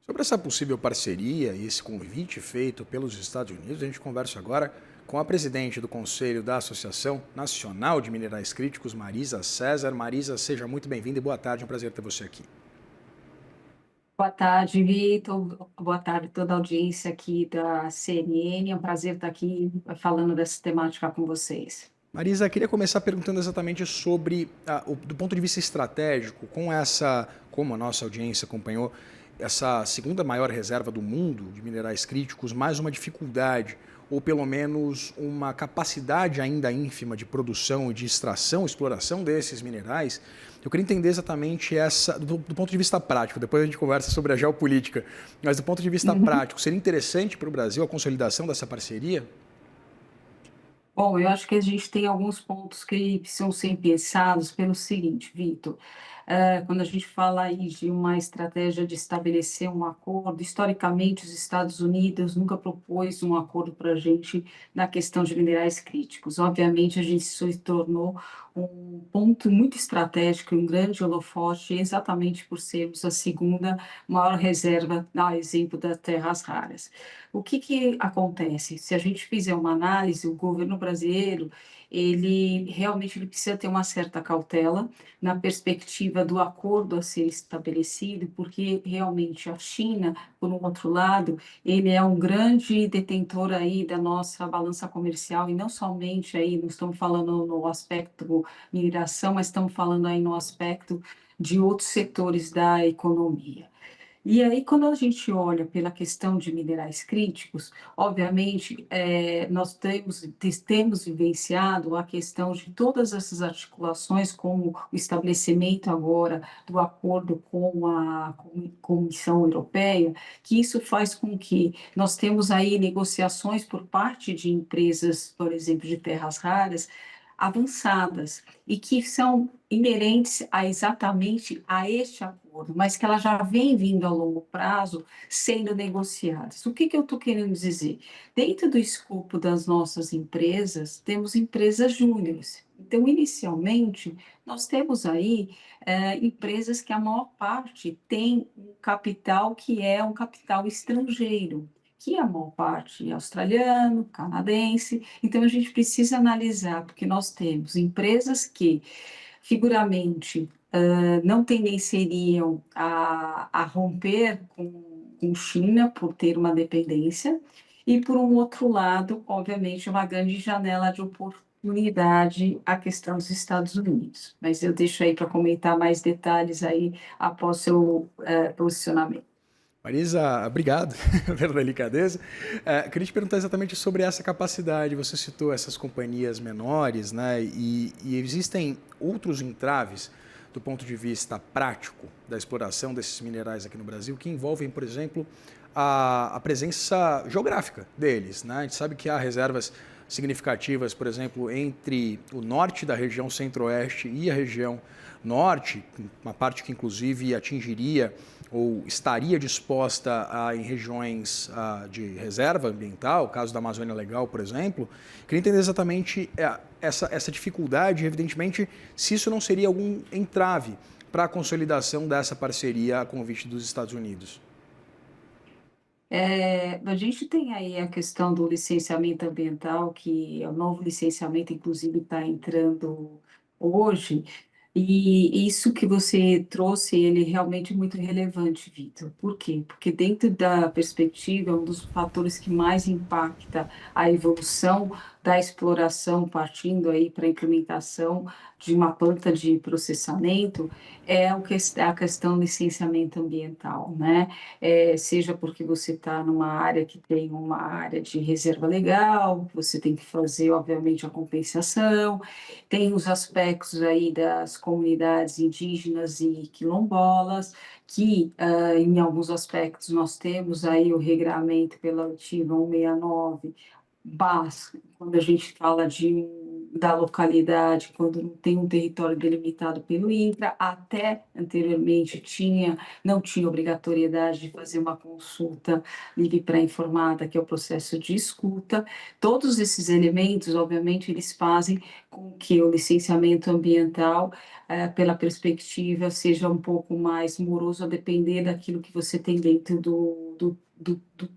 Sobre essa possível parceria e esse convite feito pelos Estados Unidos, a gente conversa agora com a presidente do Conselho da Associação Nacional de Minerais Críticos, Marisa César. Marisa, seja muito bem-vinda e boa tarde, é um prazer ter você aqui. Boa tarde, Vitor. Boa tarde a toda a audiência aqui da CNN. É um prazer estar aqui falando dessa temática com vocês. Marisa, queria começar perguntando exatamente sobre, do ponto de vista estratégico, como a nossa audiência acompanhou, essa segunda maior reserva do mundo de minerais críticos, mais uma dificuldade, ou pelo menos uma capacidade ainda ínfima de produção e de extração, exploração desses minerais. Eu queria entender exatamente do ponto de vista prático, depois a gente conversa sobre a geopolítica, mas do ponto de vista Uhum. prático, seria interessante para o Brasil a consolidação dessa parceria? Bom, eu acho que a gente tem alguns pontos que precisam ser pensados pelo seguinte, Vitor. Quando a gente fala aí de uma estratégia de estabelecer um acordo, historicamente os Estados Unidos nunca propôs um acordo para a gente na questão de minerais críticos. Obviamente, a gente se tornou um ponto muito estratégico, um grande holofote, exatamente por sermos a segunda maior reserva, a exemplo das terras raras. O que acontece? Se a gente fizer uma análise, o governo brasileiro, ele realmente ele precisa ter uma certa cautela na perspectiva do acordo a ser estabelecido, porque realmente a China, por um outro lado, ele é um grande detentor aí da nossa balança comercial, e não somente aí, não estamos falando no aspecto mineração, mas estamos falando aí no aspecto de outros setores da economia. E aí, quando a gente olha pela questão de minerais críticos, obviamente, nós temos vivenciado a questão de todas essas articulações, como o estabelecimento agora do acordo com a Comissão Europeia, que isso faz com que nós temos aí negociações por parte de empresas, por exemplo, de terras raras, avançadas e que são inerentes a exatamente a este acordo, mas que ela já vem vindo a longo prazo sendo negociadas. O que eu estou querendo dizer? Dentro do escopo das nossas empresas, temos empresas júniores. Então, inicialmente, nós temos aí empresas que a maior parte tem um capital que é um capital estrangeiro, que a maior parte é australiano, canadense. Então, a gente precisa analisar, porque nós temos empresas que, figuramente, não tenderiam a romper com China por ter uma dependência, e, por um outro lado, obviamente, uma grande janela de oportunidade a questão dos Estados Unidos. Mas eu deixo aí para comentar mais detalhes aí após seu posicionamento. Marisa, obrigado pela delicadeza. Queria te perguntar exatamente sobre essa capacidade. Você citou essas companhias menores, né? E existem outros entraves do ponto de vista prático da exploração desses minerais aqui no Brasil que envolvem, por exemplo, a presença geográfica deles, né? A gente sabe que há reservas significativas, por exemplo, entre o norte da região centro-oeste e a região norte, uma parte que inclusive atingiria ou estaria disposta em regiões de reserva ambiental, caso da Amazônia Legal, por exemplo. Queria entender exatamente essa dificuldade, evidentemente, se isso não seria algum entrave para a consolidação dessa parceria a convite dos Estados Unidos. A gente tem aí a questão do licenciamento ambiental, que é o novo licenciamento, inclusive, está entrando hoje, e isso que você trouxe, ele é realmente muito relevante, Vitor. Por quê? Porque dentro da perspectiva, um dos fatores que mais impacta a evolução da exploração, partindo aí para a implementação de uma planta de processamento, a questão do licenciamento ambiental, né? Seja porque você está numa área que tem uma área de reserva legal, você tem que fazer, obviamente, a compensação, tem os aspectos aí das comunidades indígenas e quilombolas, que em alguns aspectos nós temos aí o regramento pela Ativa 169, quando a gente fala de da localidade, quando não tem um território delimitado pelo INCRA, até anteriormente não tinha obrigatoriedade de fazer uma consulta livre pré-informada, que é o processo de escuta. Todos esses elementos, obviamente, eles fazem com que o licenciamento ambiental, pela perspectiva, seja um pouco mais moroso, a depender daquilo que você tem dentro do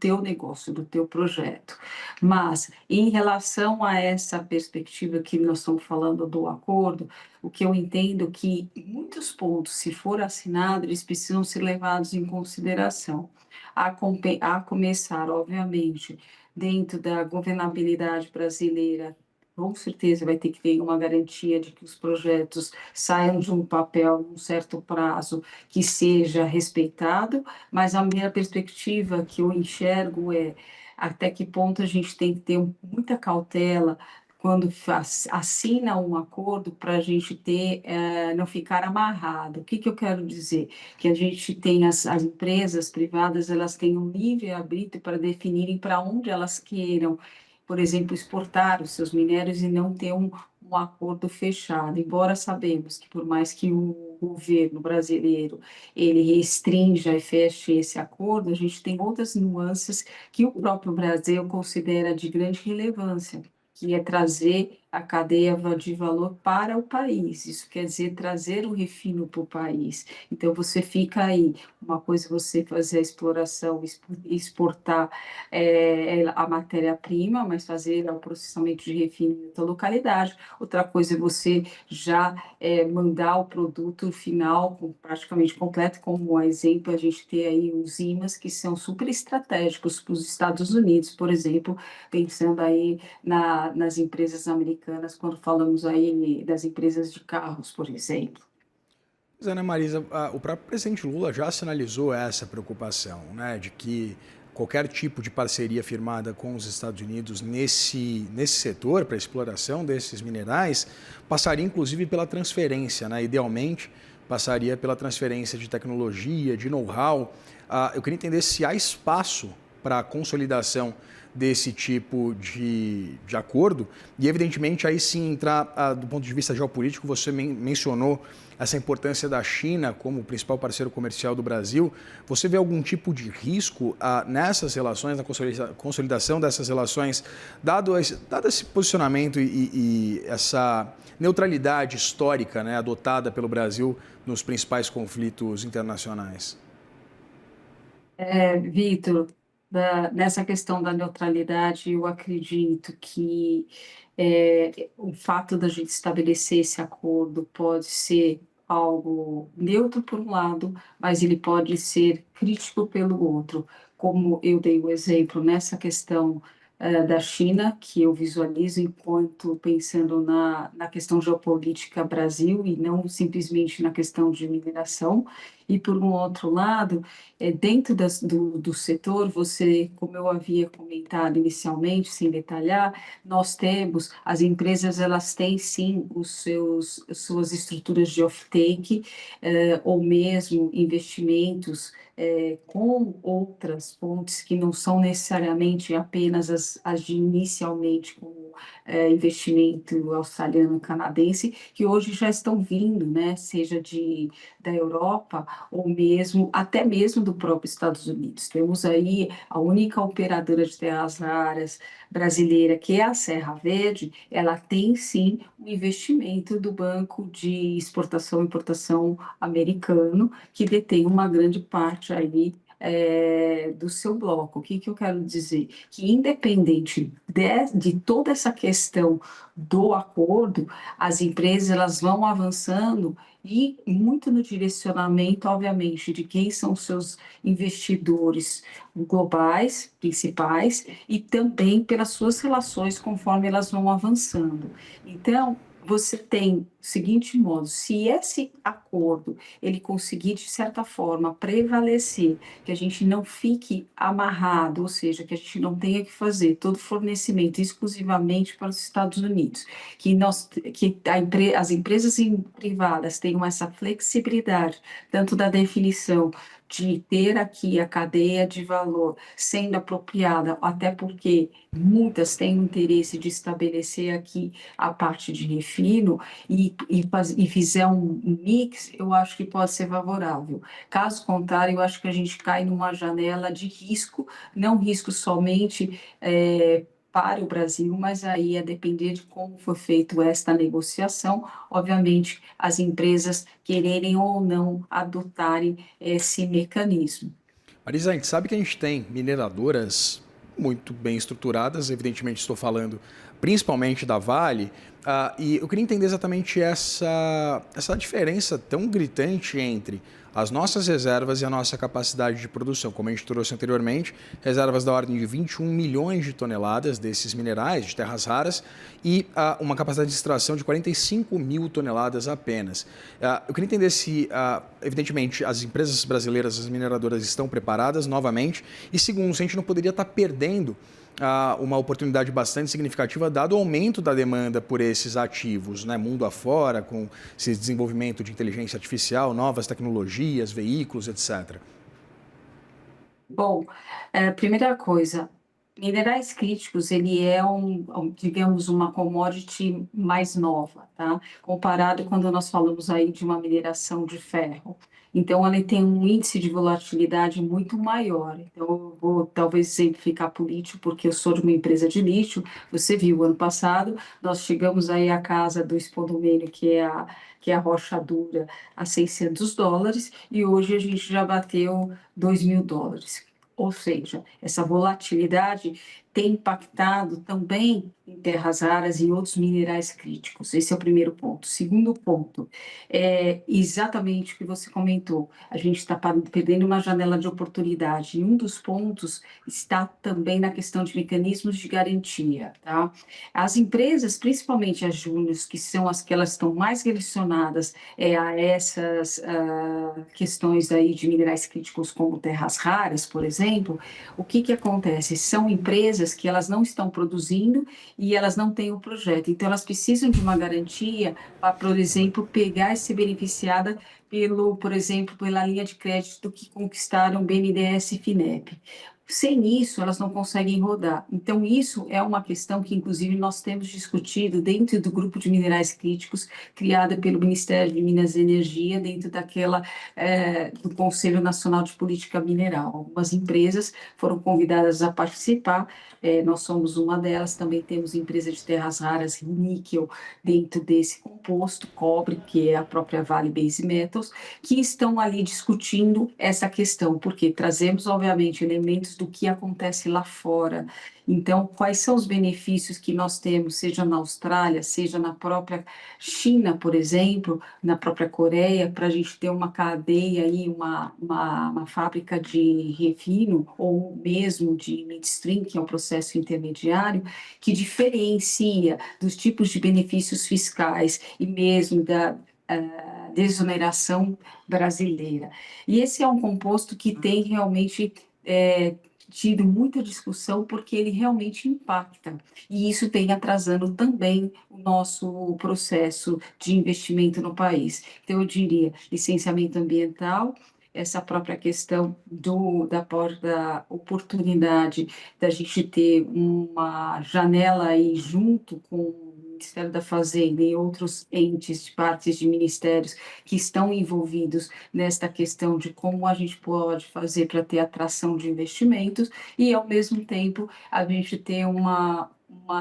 teu negócio, do teu projeto. Mas, em relação a essa perspectiva que nós estamos falando do acordo, o que eu entendo é que muitos pontos, se for assinado, eles precisam ser levados em consideração. A começar, obviamente, dentro da governabilidade brasileira, com certeza vai ter que ter uma garantia de que os projetos saiam de um papel num certo prazo que seja respeitado, mas a minha perspectiva que eu enxergo é até que ponto a gente tem que ter muita cautela quando assina um acordo para a gente ter, não ficar amarrado. O que, que eu quero dizer? Que a gente tem as empresas privadas, elas têm um livre-arbítrio para definirem para onde elas queiram, por exemplo, exportar os seus minérios e não ter um acordo fechado. Embora sabemos que por mais que o governo brasileiro ele restrinja e feche esse acordo, a gente tem outras nuances que o próprio Brasil considera de grande relevância, que é trazer a cadeia de valor para o país. Isso quer dizer trazer o refino para o país. Então, você fica aí. Uma coisa é você fazer a exploração, exportar a matéria-prima, mas fazer o processamento de refino em outra localidade. Outra coisa é você já mandar o produto final praticamente completo, como exemplo, a gente tem aí os ímãs que são super estratégicos para os Estados Unidos, por exemplo, pensando aí nas empresas americanas, quando falamos aí das empresas de carros, por exemplo. Pois é, né, Marisa? O próprio presidente Lula já sinalizou essa preocupação, né, de que qualquer tipo de parceria firmada com os Estados Unidos nesse setor, para a exploração desses minerais, passaria inclusive pela transferência, né, idealmente passaria pela transferência de tecnologia, de know-how. Eu queria entender se há espaço para a consolidação desse tipo de acordo e, evidentemente, aí sim entrar do ponto de vista geopolítico. Você mencionou essa importância da China como principal parceiro comercial do Brasil. Você vê algum tipo de risco nessas relações, na consolidação dessas relações, dado esse posicionamento e essa neutralidade histórica, né, adotada pelo Brasil nos principais conflitos internacionais? Vitor, nessa questão da neutralidade, eu acredito que o fato da gente estabelecer esse acordo pode ser algo neutro por um lado, mas ele pode ser crítico pelo outro. Como eu dei o exemplo nessa questão da China, que eu visualizo enquanto pensando na questão geopolítica Brasil e não simplesmente na questão de mineração. E, por um outro lado, dentro do setor, você, como eu havia comentado inicialmente, sem detalhar, nós temos, as empresas, elas têm sim suas estruturas de off-take, ou mesmo investimentos com outras fontes que não são necessariamente apenas as de inicialmente, como investimento australiano, canadense, que hoje já estão vindo, né, seja da Europa ou mesmo, até mesmo do próprio Estados Unidos. Temos aí a única operadora de terras raras brasileira, que é a Serra Verde, ela tem sim um investimento do Banco de Exportação e Importação americano, que detém uma grande parte ali do seu bloco. O que, que eu quero dizer? Que independente de toda essa questão do acordo, as empresas elas vão avançando e muito no direcionamento, obviamente, de quem são seus investidores globais, principais, e também pelas suas relações conforme elas vão avançando. Então, você tem o seguinte modo, se esse acordo ele conseguir, de certa forma, prevalecer, que a gente não fique amarrado, ou seja, que a gente não tenha que fazer todo fornecimento exclusivamente para os Estados Unidos, as empresas privadas tenham essa flexibilidade, tanto da definição de ter aqui a cadeia de valor sendo apropriada, até porque muitas têm o interesse de estabelecer aqui a parte de refino e fizer um mix, eu acho que pode ser favorável. Caso contrário, eu acho que a gente cai numa janela de risco, não risco somente para o Brasil, mas aí é depender de como foi feita esta negociação, obviamente, as empresas quererem ou não adotarem esse mecanismo. Marisa, a gente sabe que a gente tem mineradoras muito bem estruturadas, evidentemente estou falando principalmente da Vale, e eu queria entender exatamente essa diferença tão gritante entre as nossas reservas e a nossa capacidade de produção. Como a gente trouxe anteriormente, reservas da ordem de 21 milhões de toneladas desses minerais, de terras raras, e uma capacidade de extração de 45 mil toneladas apenas. Eu queria entender se, evidentemente, as empresas brasileiras, as mineradoras estão preparadas novamente, e segundo, se a gente não poderia estar perdendo uma oportunidade bastante significativa, dado o aumento da demanda por esses ativos, né, mundo afora, com esse desenvolvimento de inteligência artificial, novas tecnologias, veículos, etc. Bom, primeira coisa, minerais críticos, ele é digamos, uma commodity mais nova, tá? Comparado quando nós falamos aí de uma mineração de ferro. Então, ele tem um índice de volatilidade muito maior. Então, eu vou talvez exemplificar por lítio, porque eu sou de uma empresa de lítio. Você viu, ano passado, nós chegamos aí à casa do espodumênio, que é a rocha dura, a US$ 600, e hoje a gente já bateu US$ 2.000. Ou seja, essa volatilidade tem impactado também em terras raras e outros minerais críticos. Esse é o primeiro ponto. Segundo ponto, é exatamente o que você comentou. A gente está perdendo uma janela de oportunidade. E um dos pontos está também na questão de mecanismos de garantia. Tá? As empresas, principalmente as júniores, que são as que elas estão mais relacionadas a essas questões aí de minerais críticos como terras raras, por exemplo, o que acontece? São empresas que elas não estão produzindo e elas não têm o projeto. Então, elas precisam de uma garantia para, por exemplo, pegar e ser beneficiada por exemplo, pela linha de crédito que conquistaram BNDES e FINEP. Sem isso, elas não conseguem rodar. Então, isso é uma questão que, inclusive, nós temos discutido dentro do grupo de minerais críticos, criada pelo Ministério de Minas e Energia, dentro do Conselho Nacional de Política Mineral. Algumas empresas foram convidadas a participar, nós somos uma delas, também temos empresa de terras raras, níquel, dentro desse composto, cobre, que é a própria Vale Base Metals, que estão ali discutindo essa questão, porque trazemos, obviamente, elementos do que acontece lá fora. Então, quais são os benefícios que nós temos, seja na Austrália, seja na própria China, por exemplo, na própria Coreia, para a gente ter uma cadeia aí, uma fábrica de refino, ou mesmo de midstream, que é um processo intermediário, que diferencia dos tipos de benefícios fiscais e mesmo da desoneração brasileira. E esse é um composto que tem realmente tido muita discussão porque ele realmente impacta, e isso tem atrasando também o nosso processo de investimento no país. Então, eu diria, licenciamento ambiental, essa própria questão da oportunidade da gente ter uma janela aí junto com o Ministério da Fazenda e outros entes, partes de ministérios que estão envolvidos nesta questão de como a gente pode fazer para ter atração de investimentos e, ao mesmo tempo, a gente ter uma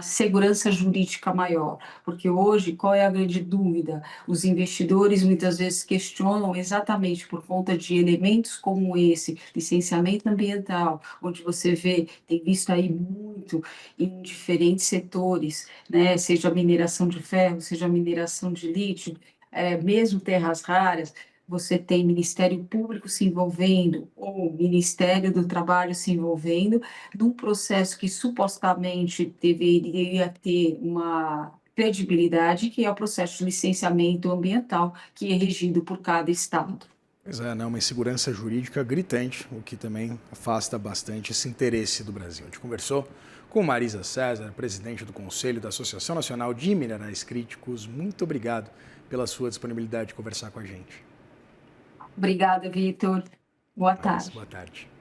segurança jurídica maior, porque hoje qual é a grande dúvida? Os investidores muitas vezes questionam exatamente por conta de elementos como esse, licenciamento ambiental, onde você vê, tem visto aí muito em diferentes setores, né? Seja a mineração de ferro, seja a mineração de lítio, mesmo terras raras, você tem Ministério Público se envolvendo ou Ministério do Trabalho se envolvendo num processo que supostamente deveria ter uma credibilidade, que é o processo de licenciamento ambiental, que é regido por cada estado. Pois é, né, uma insegurança jurídica gritante, o que também afasta bastante esse interesse do Brasil. A gente conversou com Marisa César, presidente do Conselho da Associação Nacional de Minerais Críticos. Muito obrigado pela sua disponibilidade de conversar com a gente. Obrigada, Vitor. Boa Mais. tarde. Boa tarde.